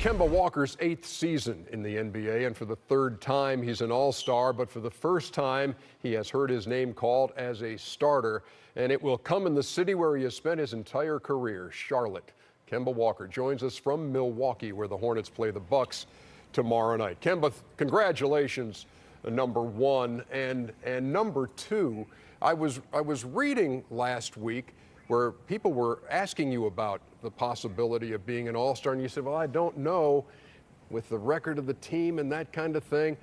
Kemba Walker's 8th season in the NBA, and for the 3rd time he's an all-star, but for the first time he has heard his name called as a starter, and it will come in the city where he has spent his entire career, Charlotte. Kemba Walker joins us from Milwaukee, where the Hornets play the Bucks tomorrow night. Kemba, congratulations, number one, and number two. I was reading last week where people were asking you about the possibility of being an all-star, and you said, well, I don't know, with the record of the team and that kind of thing.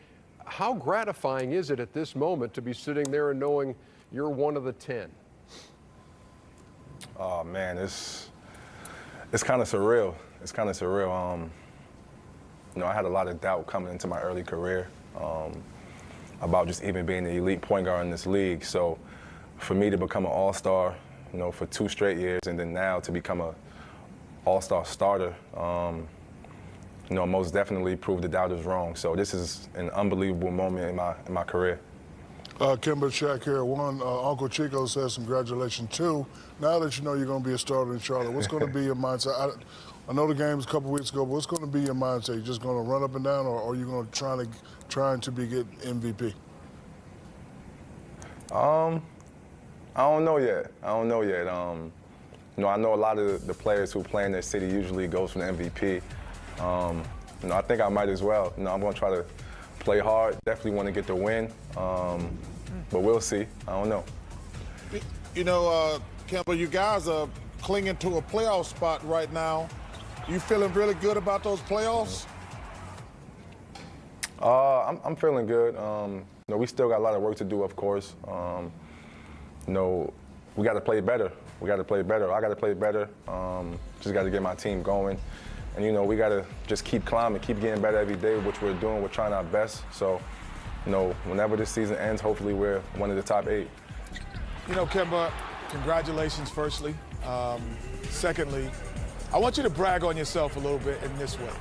How gratifying is it at this moment to be sitting there and knowing you're one of the 10? Oh, man, it's kind of surreal. It's kind of surreal. I had a lot of doubt coming into my early career about just even being the elite point guard in this league. So for me to become an all-star, for 2 straight years, and then now to become a all-star starter, most definitely proved the doubters wrong. So this is an unbelievable moment in my career. Kemba Shaquille, one, Uncle Chico says congratulations. 2, now that you know you're going to be a starter in Charlotte, what's going to be your mindset? I know the game was a couple weeks ago, but what's going to be your mindset? You just going to run up and down, or are you going to trying to get MVP? I don't know yet. I know a lot of the players who play in their city usually goes for the MVP. I think I might as well. I'm going to try to play hard. Definitely want to get the win, but we'll see. I don't know. Kemba, you guys are clinging to a playoff spot right now. You feeling really good about those playoffs? I'm feeling good. We still got a lot of work to do, of course. We got to play better. I got to play better. Just got to get my team going. And, we got to just keep climbing, keep getting better every day, which we're doing. We're trying our best. So, whenever this season ends, hopefully we're one of the top 8. Kemba, congratulations, firstly. Secondly, I want you to brag on yourself a little bit in this way.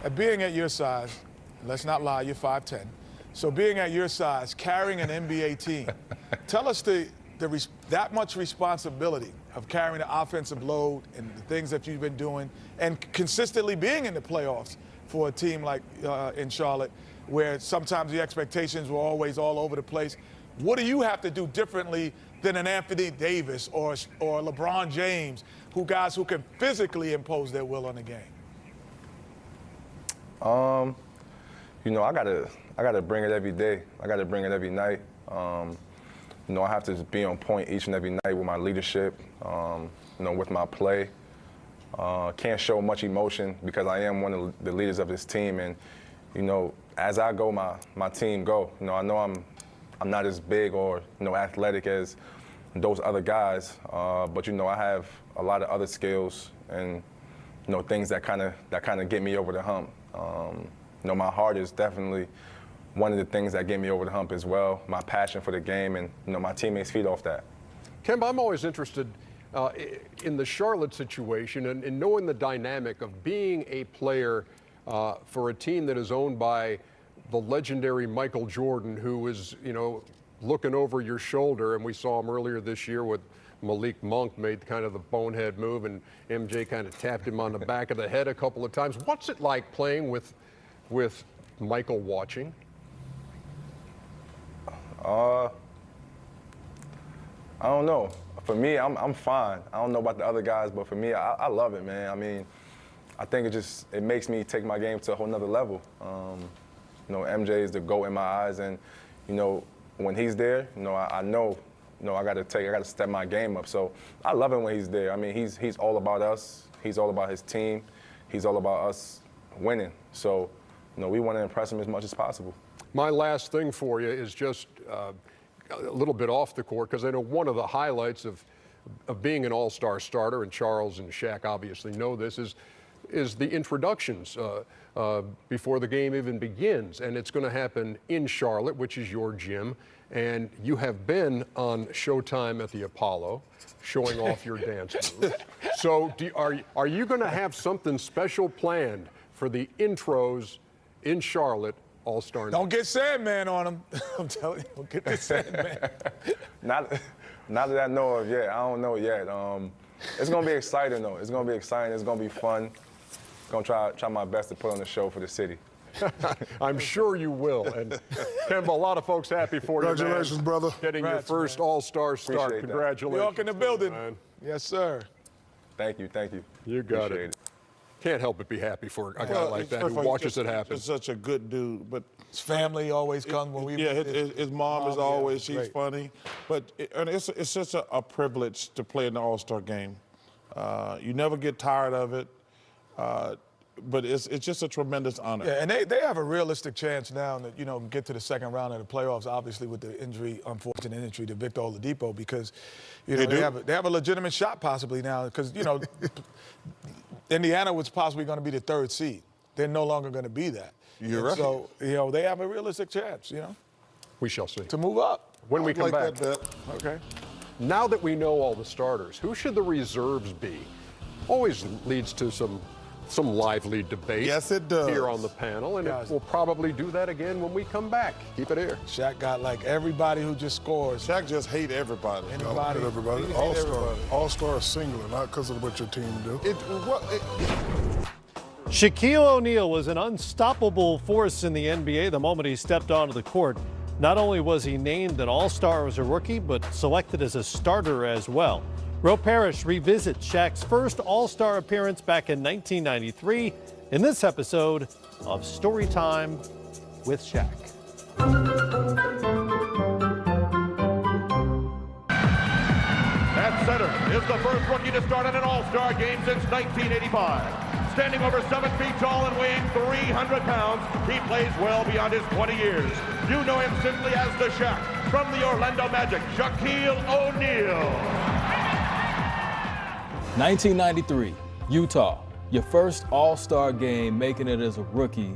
At being at your size, let's not lie, you're 5'10". So being at your size, carrying an NBA team, tell us that much responsibility of carrying the offensive load and the things that you've been doing and consistently being in the playoffs for a team like in Charlotte, where sometimes the expectations were always all over the place. What do you have to do differently than an Anthony Davis or LeBron James, guys who can physically impose their will on the game? I gotta bring it every day. I gotta bring it every night. I have to be on point each and every night with my leadership, with my play. Can't show much emotion because I am one of the leaders of this team, and as I go, my team go. I know I'm not as big or athletic as those other guys, but I have a lot of other skills and things that kind of get me over the hump. My heart is definitely one of the things that get me over the hump as well. My passion for the game, and my teammates feed off that. Kemba, I'm always interested in the Charlotte situation and knowing the dynamic of being a player for a team that is owned by the legendary Michael Jordan, who is, looking over your shoulder. And we saw him earlier this year with Malik Monk made kind of the bonehead move, and MJ kind of tapped him on the back of the head a couple of times. What's it like playing with Michael watching? I don't know. For me, I'm fine. I don't know about the other guys, but for me, I love it, man. I mean, I think it makes me take my game to a whole nother level. MJ is the GOAT in my eyes, and when he's there, I know I gotta step my game up. So I love it when he's there. I mean, he's all about us. He's all about his team. He's all about us winning. So we want to impress him as much as possible. My last thing for you is just a little bit off the court, because I know one of the highlights of being an all-star starter, and Charles and Shaq obviously know this, is the introductions before the game even begins. And it's going to happen in Charlotte, which is your gym. And you have been on Showtime at the Apollo showing off your dance moves. So are you going to have something special planned for the intros in Charlotte All-Star night? Don't get Sandman on him. I'm telling you, don't get the Sandman. Not that I know of yet. I don't know yet. It's going to be exciting, though. It's going to be exciting. It's going to be fun. Gonna try my best to put on the show for the city. I'm sure you will. And Kemba, a lot of folks happy for you, man. Congratulations, brother. Getting Congrats, your first man. All-Star start. Appreciate that. Congratulations. New York in the building. man. Yes, sir. Thank you, thank you. You got Appreciate it. Can't help but be happy for a guy like that who first of all, watches just- it happen. Just such a good dude, but His family always comes when we. yeah, his mom is yeah, always she's great. funny, but it's such a privilege to play in the All-Star game. You never get tired of it, but it's just a tremendous honor. Yeah, and they have a realistic chance now to get to the second round of the playoffs. Obviously, with the unfortunate injury to Victor Oladipo, because they have a legitimate shot possibly now because Indiana was possibly going to be the third seed. They're no longer going to be that. You're And right. So they have a realistic chance, We shall see. to move up. When we I come like back. that bet. Okay. Now that we know all the starters, who should the reserves be? Always leads to some lively debate. Yes, it does. Here on the panel, and Guys. we'll probably do that again when we come back. Keep it here. Shaq got like everybody who just scores. Shaq just hate everybody. Anybody. Hit everybody. He hit All-star. everybody. All-star singular, not because of what your team do. Shaquille O'Neal was an unstoppable force in the NBA the moment he stepped onto the court. Not only was he named an All-Star as a rookie, but selected as a starter as well. Ro Parrish revisits Shaq's first All-Star appearance back in 1993 in this episode of Storytime with Shaq. At center is the first rookie to start in an All-Star game since 1985. Standing over 7 feet tall and weighing 300 pounds, he plays well beyond his 20 years. You know him simply as the Shaq. From the Orlando Magic, Shaquille O'Neal. 1993, Utah. Your first All-Star game, making it as a rookie.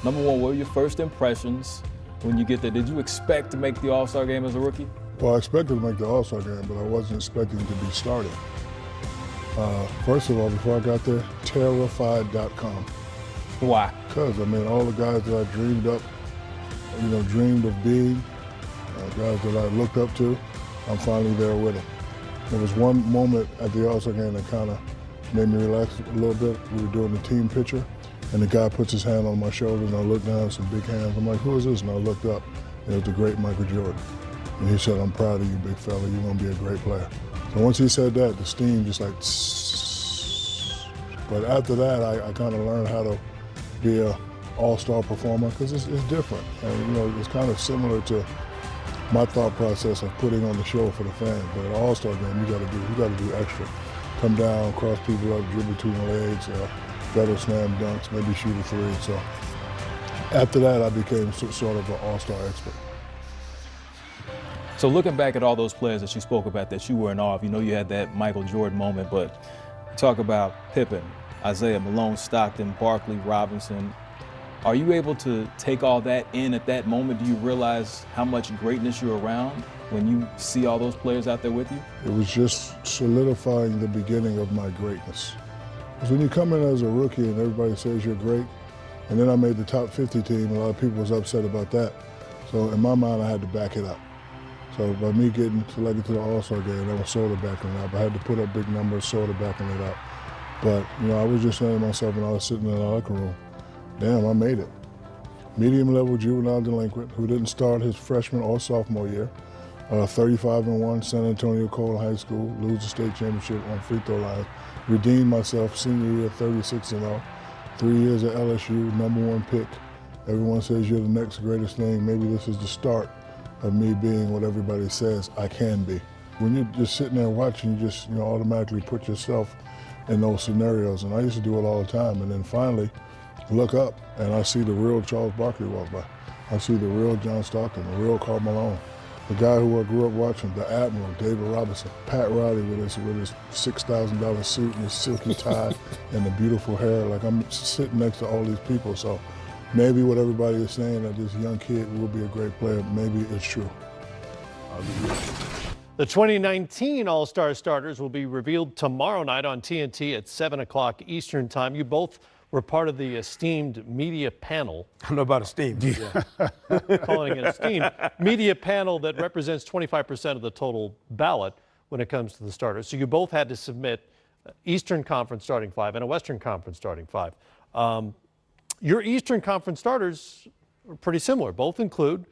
Number one, what were your first impressions when you get there? Did you expect to make the All-Star game as a rookie? Well, I expected to make the All-Star game, but I wasn't expecting to be starting. First of all, before I got there, terrified.com. Why? Because, all the guys that I dreamed up, dreamed of being, guys that I looked up to, I'm finally there with them. There was one moment at the All-Star game that kind of made me relax a little bit. We were doing the team picture, and the guy puts his hand on my shoulder, and I looked down, some big hands. I'm like, who is this? And I looked up, and it was the great Michael Jordan. And he said, I'm proud of you, big fella. You're going to be a great player. So once he said that, the steam just like, but after that, I kind of learned how to be an all-star performer because it's different. And, it's kind of similar to my thought process of putting on the show for the fans. But at an all-star game, you got to do extra. Come down, cross people up, dribble between the legs, better slam dunks, maybe shoot a three. So after that, I became sort of an all-star expert. So looking back at all those players that you spoke about that you were in awe of, you had that Michael Jordan moment, but talk about Pippen, Isaiah, Malone, Stockton, Barkley, Robinson. Are you able to take all that in at that moment? Do you realize how much greatness you're around when you see all those players out there with you? It was just solidifying the beginning of my greatness. Because when you come in as a rookie and everybody says you're great, and then I made the top 50 team, a lot of people was upset about that. So in my mind, I had to back it up. So by me getting selected to the All-Star game, that was sort of backing it up. I had to put up big numbers, sort of backing it up. But, I was just saying to myself when I was sitting in the locker room, damn, I made it. Medium-level juvenile delinquent who didn't start his freshman or sophomore year. 35-1, San Antonio Cole High School, lose the state championship on free throw line. Redeemed myself senior year, 36-0. 3 years at LSU, #1 pick. Everyone says you're the next greatest thing. Maybe this is the start of me being what everybody says I can be. When you're just sitting there watching, you just automatically put yourself in those scenarios. And I used to do it all the time. And then finally, look up and I see the real Charles Barkley walk by. I see the real John Stockton, the real Karl Malone, the guy who I grew up watching, the Admiral, David Robinson, Pat Riley with his $6,000 suit and his silky tie and the beautiful hair. Like I'm sitting next to all these people. So maybe what everybody is saying that this young kid will be a great player, maybe it's true. The 2019 All-Star starters will be revealed tomorrow night on TNT at 7 o'clock Eastern Time. You both were part of the esteemed media panel. I don't know about esteemed. Yeah. Calling it esteemed media panel that represents 25% of the total ballot when it comes to the starters. So you both had to submit Eastern Conference starting five and a Western Conference starting five. Your Eastern Conference starters are pretty similar. Both include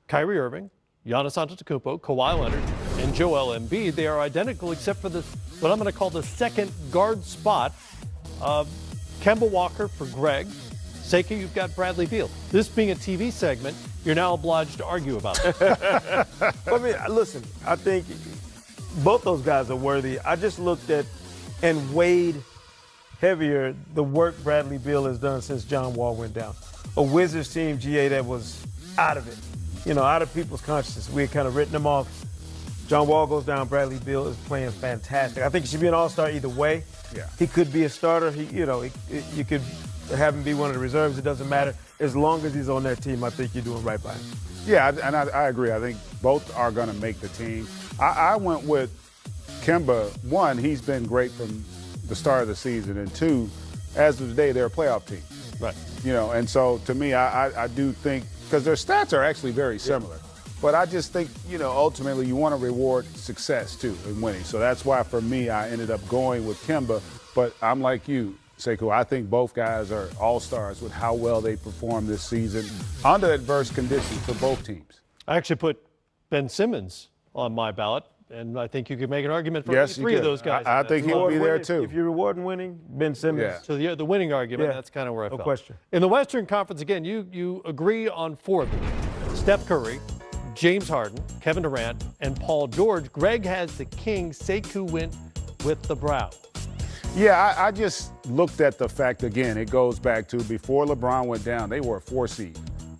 Kyrie Irving, Giannis Antetokounmpo, Kawhi Leonard, and Joel Embiid. They are identical except for what I'm going to call the second guard spot. Kemba Walker for Greg. Sekou, you've got Bradley Beal. This being a TV segment, you're now obliged to argue about it. I mean, listen, I think both those guys are worthy. I just looked at and weighed heavier the work Bradley Beal has done since John Wall went down. A Wizards team, GA, that was out of it, out of people's consciousness. We had kind of written them off. John Wall goes down, Bradley Beal is playing fantastic. I think he should be an all-star either way. Yeah. He could be a starter. You could have him be one of the reserves. It doesn't matter. As long as he's on that team, I think you're doing right by him. Yeah, and I agree. I think both are going to make the team. I went with Kemba. One, he's been great from the start of the season, and two, as of today, they're a playoff team. Right. And so to me, I do think, because their stats are actually very similar, but I just think, ultimately you want to reward success too in winning. So that's why for me, I ended up going with Kemba. But I'm like you, Sekou. I think both guys are all-stars with how well they performed this season under adverse conditions for both teams. I actually put Ben Simmons on my ballot, and I think you could make an argument for Yes, three you of could. those guys. I think he'll be there too. If you're rewarding winning, Ben Simmons. Yeah. So the winning argument, Yeah. that's kind of where I fell. No question. In the Western Conference, again, you agree on four of them. Steph Curry, James Harden, Kevin Durant, and Paul George. Greg has the Kings. Sekou went with the Brown. Yeah, I just looked at the fact, again, it goes back to before LeBron went down, they were a 4 seed.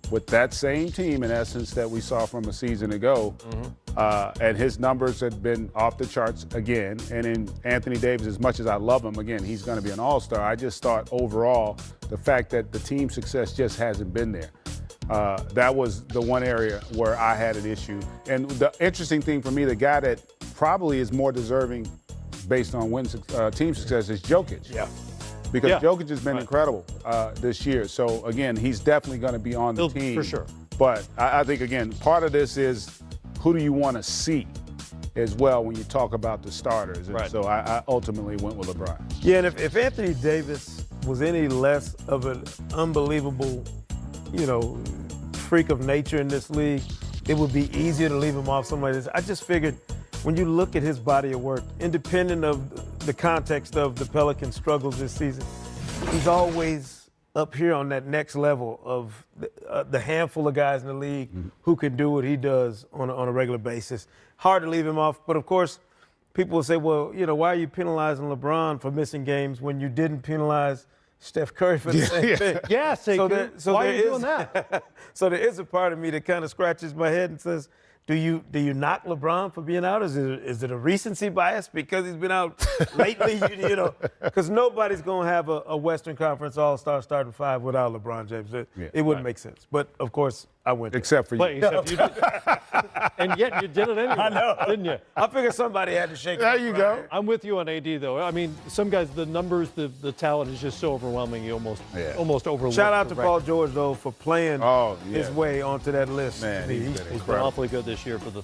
With that same team, in essence, that we saw from a season ago, and his numbers had been off the charts again. And in Anthony Davis, as much as I love him, again, he's going to be an all-star. I just thought overall, the fact that the team success just hasn't been there. That was the one area where I had an issue. And the interesting thing for me, the guy that probably is more deserving based on team success is Jokic. Yeah. Because Yeah. Jokic has been incredible this year. So, again, he's definitely going to be on the team. For sure. But I think, again, part of this is who do you want to see as well when you talk about the starters. And Right. so I ultimately went with LeBron. Yeah, and if Anthony Davis was any less of an unbelievable, freak of nature in this league, it would be easier to leave him off somebody like this. I just figured when you look at his body of work, independent of the context of the Pelicans' struggles this season, he's always up here on that next level of the handful of guys in the league who can do what he does on a regular basis. Hard to leave him off, but of course, people will say, well, why are you penalizing LeBron for missing games when you didn't penalize Steph Curry for the same thing? Yeah, Sekou. Why are you doing that? So there is a part of me that kind of scratches my head and says, do you knock LeBron for being out? Is it a recency bias because he's been out lately? Because nobody's going to have a Western Conference All-Star starting five without LeBron James. It wouldn't make sense. But, of course, I went there. Except for you. Except you did. And yet you did it anyway. I know. Didn't you? I figured somebody had to shake There it. you go. I'm with you on AD, though. I mean, some guys, the numbers, the talent is just so overwhelming, you almost overlook. Shout out to the Paul record. George, though, for playing his way onto that list. Man, He's he's been He's been incredible. awfully good this year for the